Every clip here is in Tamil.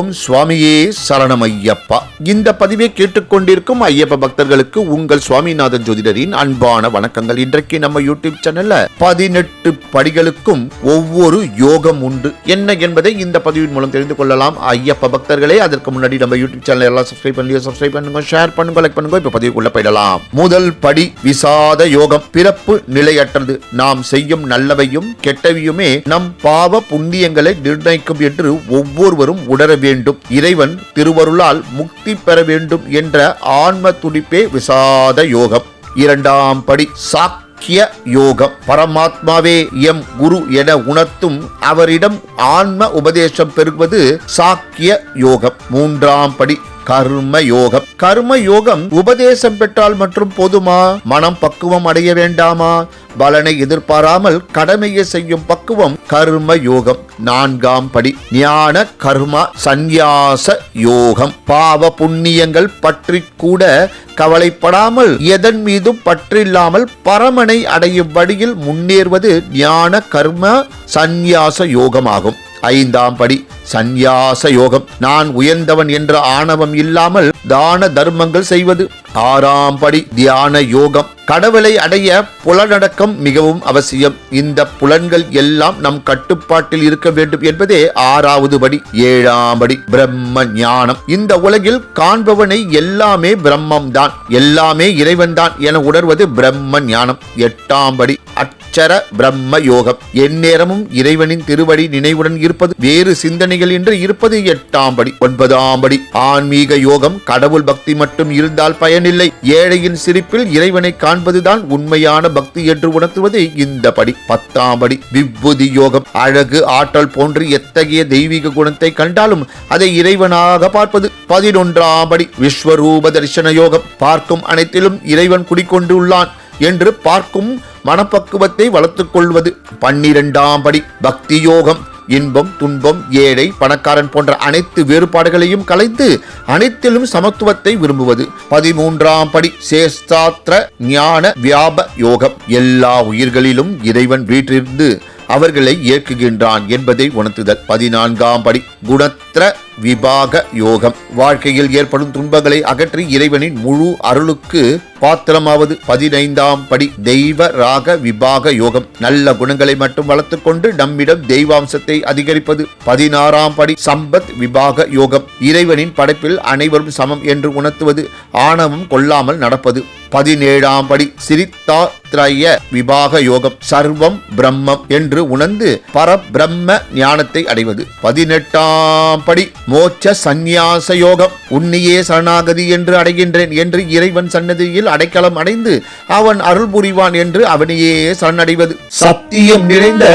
ஓம் சுவாமியே சரணமையப்பா. இந்த பதிவை கேட்டுக்கொண்டிருக்கும் ஐயப்ப பக்தர்களுக்கு உங்கள் சுவாமிநாதன் ஜோதிடரின் அன்பான வணக்கங்கள். இன்றைக்கு நம்ம யூடியூப் சேனல்ல 18 படிகளுக்கும் ஒவ்வொரு யோகம் உண்டு என்ன என்பதை இந்த பதிவின் மூலம் தெரிந்து கொள்ளலாம். ஐயப்ப பக்தர்களே, அதற்கு முன்னாடி நம்ம யூடியூப் சேனல் எல்லாம் சப்ஸ்கிரைப் பண்ணுங்க, ஷேர் பண்ணுங்க, லைக் பண்ணுங்க. இப்ப பதிவுக்குள்ள போயிடலாம். முதல் படி விசாத யோகம். பிறப்பு நிலையற்றது. நாம் செய்யும் நல்லவையும் கெட்டவையுமே நம் பாவ புண்ணியங்களை நிர்ணயிக்கும் என்று ஒவ்வொருவரும் உணர வேண்டும். இறைவன் திருவருளால் முக்தி பெற வேண்டும் என்ற ஆன்ம துடிப்பே விசாத யோகம். இரண்டாம் படி சாக்கிய யோகம். பரமாத்மாவே எம் குரு என உணர்த்தும் அவரிடம் ஆன்ம உபதேசம் பெறுவது சாக்கிய யோகம். மூன்றாம் படி கர்ம யோகம். கர்ம யோகம் உபதேசம் பெற்றால் மற்றும் போதுமா? மனம் பக்குவம் அடைய வேண்டாமா? பலனை எதிர்பாராமல் கடமையை செய்யும் பக்குவம் கர்ம யோகம். நான்காம் படி ஞான கர்ம சந்நியாச யோகம். பாவ புண்ணியங்கள் பற்றி கூட கவலைப்படாமல் எதன் மீதும் பற்றில்லாமல் பரமனை அடையும் வழியில் முன்னேறுவது ஞான கர்ம சந்நியாச யோகமாகும். ஐந்தாம் படி சந்நியாச யோகம். நான் உயர்ந்தவன் என்ற ஆணவம் இல்லாமல் தான தர்மங்கள் செய்வது. ஆறாம் படி தியான யோகம். கடவுளை அடைய புலனடக்கம் மிகவும் அவசியம். இந்த புலன்கள் எல்லாம் நம் கட்டுப்பாட்டில் இருக்க வேண்டும் என்பதே ஆறாவது படி. ஏழாம் படி பிரம்ம ஞானம். இந்த உலகில் காண்பவனை எல்லாமே பிரம்மம் தான், எல்லாமே இறைவன் தான் என உணர்வது பிரம்ம ஞானம். எட்டாம் படி அட்சர பிரம்ம யோகம். எந்நேரமும் இறைவனின் திருவடி நினைவுடன் இருப்பது, வேறு சிந்தனைகள் என்று இருப்பது எட்டாம் படி. ஒன்பதாம் படி ஆன்மீக யோகம். கடவுள் பக்தி மட்டும் இருந்தால் பயனில்லை. ஏழையின் சிரிப்பில் இறைவனை காண்பதுதான் உண்மையான பக்தி என்று உணர்த்துவது இந்த படி. பத்தாம் படி விபூதி யோகம். அழகு, ஆற்றல் போன்று எத்தகைய தெய்வீக குணத்தை கண்டாலும் அதை இறைவனாக பார்ப்பது. 11ஆம் படி விஸ்வரூப தரிசன யோகம். பார்க்கும் அனைத்திலும் இறைவன் குடிக்கொண்டு உள்ளான் என்று பார்க்கும் மனப்பக்குவத்தை வளர்த்துக் கொள்வது. 12ஆம் படி பக்தி யோகம். இன்பம், துன்பம், ஏழை, பணக்காரன் போன்ற அனைத்து வேறுபாடுகளையும் கலைத்து அனைத்திலும் சமத்துவத்தை விரும்புவது. 13ஆம் படி சேஸ்தாத்ர ஞான வியாப யோகம். எல்லா உயிர்களிலும் இறைவன் வீற்றிருந்து அவர்களை இயக்குகின்றான் என்பதை உணர்த்துதல். 14ஆம் படி குணத்திர விபாக யோகம். வாழ்க்கையில் ஏற்படும் துன்பங்களை அகற்றி இறைவனின் முழு அருளுக்கு பாத்திரமாவது. 15ஆம் படி தெய்வ ராக விபாக யோகம். நல்ல குணங்களை மட்டும் வளர்த்துக் கொண்டு நம்மிடம் தெய்வாம்சத்தை அதிகரிப்பது. 16ஆம் படி சம்பத் விபாக யோகம். இறைவனின் படைப்பில் அனைவரும் சமம் என்று உணர்த்துவது, ஆணவம் கொள்ளாமல் நடப்பது. 17ஆம் படி சிரித்தாத்ரய விபாக யோகம். சர்வம் பிரம்மம் என்று உணர்ந்து பரபிரம்ம ஞானத்தை அடைவது. 18ஆம் படி மோட்ச சந்நியாச யோகம். உன்னையே சரணாகதி என்று அடைகின்றேன் என்று இறைவன் சன்னதியில் அடைக்கலம் அடைந்து அவன் அருள் புரிவான் என்று அவனையே சரணடைவது. சத்தியம் நிறைந்த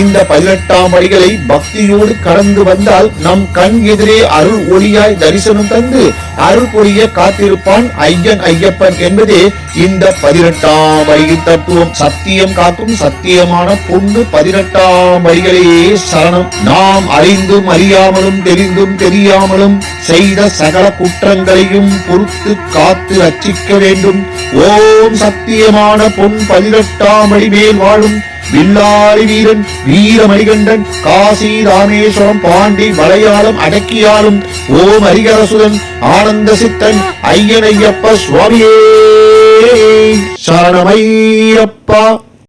இந்த 18ஆம் படிகளை பக்தியோடு கடந்து வந்தால் நம் கண் எதிரே அருள் ஒளியாய் தரிசனம் தந்து அருள் புரிய காத்திருப்பான் ஐயன் ஐயப்பன் என்பதே இந்த 18ஆம் படி தத்துவம். சத்தியம் காக்கும் சத்தியமான பொண்ணு 18ஆம் படிகளே சரணம். நாம் அறிந்தும் அறியாமலும் தெரிந்தும் தெரியாமலும் செய்த சகல குற்றங்களையும் பொறுத்து காத்து ரட்சிக்க வேண்டும். ஓம் சத்தியமான பொன் 18ஆம் படி மேல் வாழும் வில்லாரி வீரன் வீரமணிகண்டன் காசி ராமேஸ்வரம் பாண்டி மலையாளம் அடக்கியாலும் ஓம் ஹரிகரசுதன் ஆனந்த சித்தன் ஐயனையப்ப சுவாமியே சரணமையப்பா.